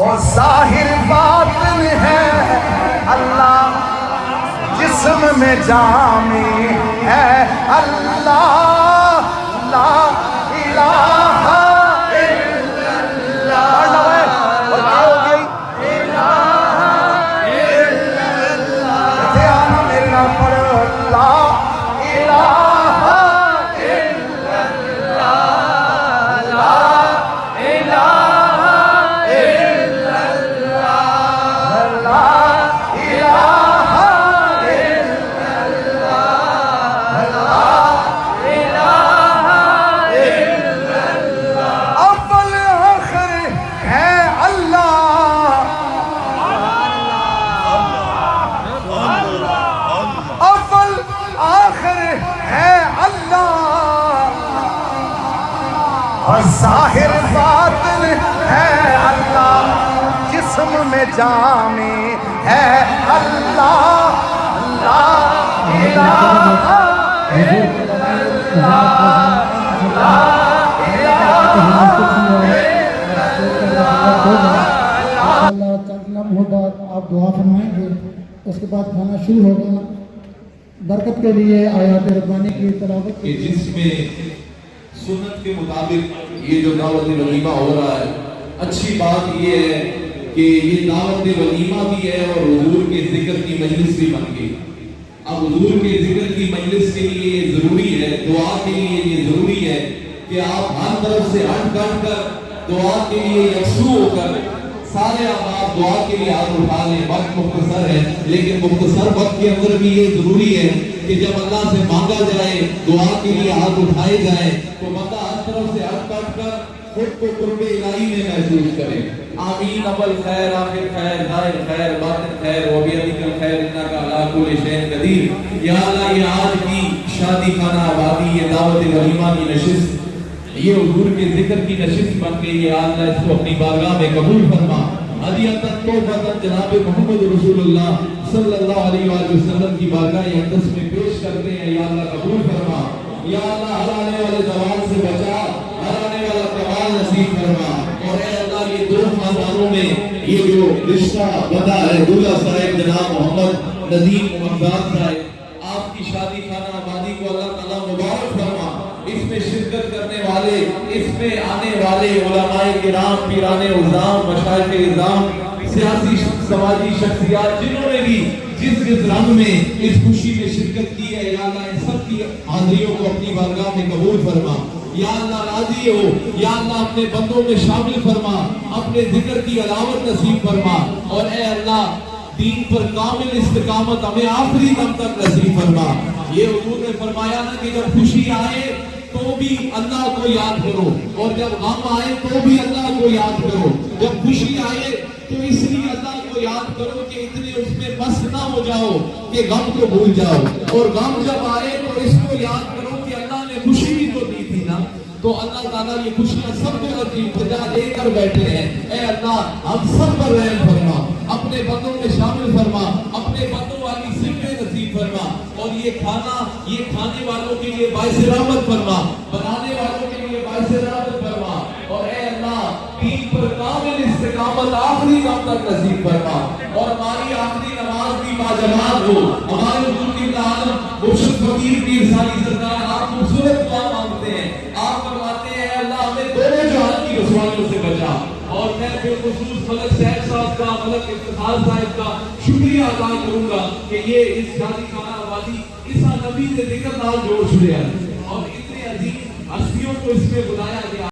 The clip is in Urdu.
اور ظاہر باطن ہے اللہ، جسم میں جامع ہے اللہ، لا الہ الا اللہ۔ اور کیا ہو گئی؟ دھیان میرا پر لا الہ الا اللہ، لا الہ الا اللہ، لا الہ الا اللہ، لا الہ الا اللہ۔ اول آخر ہے اللہ، اول آخر ہے اللہ، اور ظاہر باطن ہے اللہ، جسم میں جامع ہے اللہ، لا الہ الا اللہ، لا الہ الا اللہ۔ اللہ چند لمحوں بعد آپ دعا فرمائیں گے، اس کے بعد کھانا شروع ہوگا۔ برکت کے لیے آیات ربانی کی تلاوت کہ جس میں سنت کے مطابق یہ جو دعوت ولیمہ ہو رہا ہے، اچھی بات یہ ہے کہ یہ دعوت ولیمہ بھی ہے اور حضور کے ذکر کی مجلس بھی بن گئی۔ اب حضور کے ذکر کی مجلس کے لیے یہ ضروری ہے، دعا کے لیے یہ ضروری ہے کہ آپ ہر طرف سے ہٹ کٹ کر دعا کے لیے یکسو ہو کر سارے آپ دعا کے لیے ہاتھ اٹھا لیں۔ وقت مختصر ہے، لیکن مختصر وقت کے اندر بھی یہ ضروری ہے کہ جب اللہ سے مانگا جائے، دعا کے لیے ہاتھ اٹھائے جائیں، تو بندہ ہر طرف سے ہٹ کٹ کر خود کو قرب الہی میں محسوس کرے۔ آمین۔ اول خیر، آخر خیر، ظاہر خیر، باطن خیر، وبیدک الخیر انک علی کل شیء قدیر۔ یا اللہ، یہ آج کی شادی خانہ آبادی، یہ دعوت ولیمہ کی نشست، یہ حضور کے ذکر کی نشست بن گئی ہے۔ اللہ اس کو اپنی بارگاہ میں قبول فرما۔ ہدیۃ تحفۃ جناب محمد رسول اللہ صلی اللہ علیہ وآلہ وسلم کی بارگاہ اقدس میں پیش کرتے ہیں۔ یا اللہ قبول فرما۔ یا اللہ ہر آنے والے زوال سے بچا، ہر آنے والا کمال نصیب فرما۔ اور اے اللہ یہ دو خاندانوں میں یہ جو رشتہ بندہ ہے، دولہا صاحب جناب محمد ندیم ممتاز صاحب، آپ کی شادی خانہ آبادی کو اللہ تعالیٰ مبارک فرما۔ اس میں شرکت کرنے والے، اس میں آنے والے علماء کرام، پیران اعظام، مشائخ اعظام، سیاسی سماجی شخصیات، جنہوں نے بھی جس رنگ میں اس خوشی میں شرکت کی ہے، یا اللہ ان سب کی حاضریوں کو اپنی بارگاہ میں قبول فرما۔ یا اللہ راضی ہو، یا اللہ اپنے بندوں میں شامل فرما، اپنے ذکر کی علاوت نصیب فرما۔ اور اے اللہ دین پر کامل استقامت ہمیں آخری دم تک نصیب فرما۔ یہ حضور نے فرمایا نا کہ جب خوشی آئے تو بھی اللہ کو یاد کرو، اور جب غم آئے تو بھی اللہ کو یاد کرو۔ جب خوشی آئے تو اس لیے اللہ کو یاد کرو کہ اتنے اس میں مست نہ ہو جاؤ کہ غم کو بھول جاؤ، اور غم جب آئے تو اس کو یاد کرو کہ اللہ نے خوشی بھی تو دی تھی نا۔ تو اللہ تعالیٰ یہ خوشیاں سب کو نصیب سجا دے کر بیٹھے ہیں۔ اے اللہ ہم سب پر رحم فرما، اپنے بندوں میں شامل فرما، اپنے بندوں والی صفیں نصیب فرما۔ اور یہ کھانا، یہ کھانے والوں کے لیے باعث رحمت فرما، بنانے والوں کے لیے باعث رحمت فرما۔ اور اے اللہ دین پر کامل استقامت آخری دم تک نصیب فرما، اور ہماری آخری نماز بھی باجماعت ہو۔ ہمارے حضور کی عالم مرشد فقیر پیر ثانی سرکار آپ خوبصورت دعا مانگتے ہیں، آپ فرماتے ہیں اے اللہ ہمیں دونوں جہان کی رسوائیوں سے بچا۔ اور میں بالخصوص ملک صاحب صاحب کا، ملک افتخار صاحب کا شکریہ ادا کروں گا کہ یہ اس شادی خانہ آبادی اس نبی سے ذکر نال جوڑ چھڑے ہیں، اور اتنے عظیم ہستیوں کو اس میں بلایا گیا۔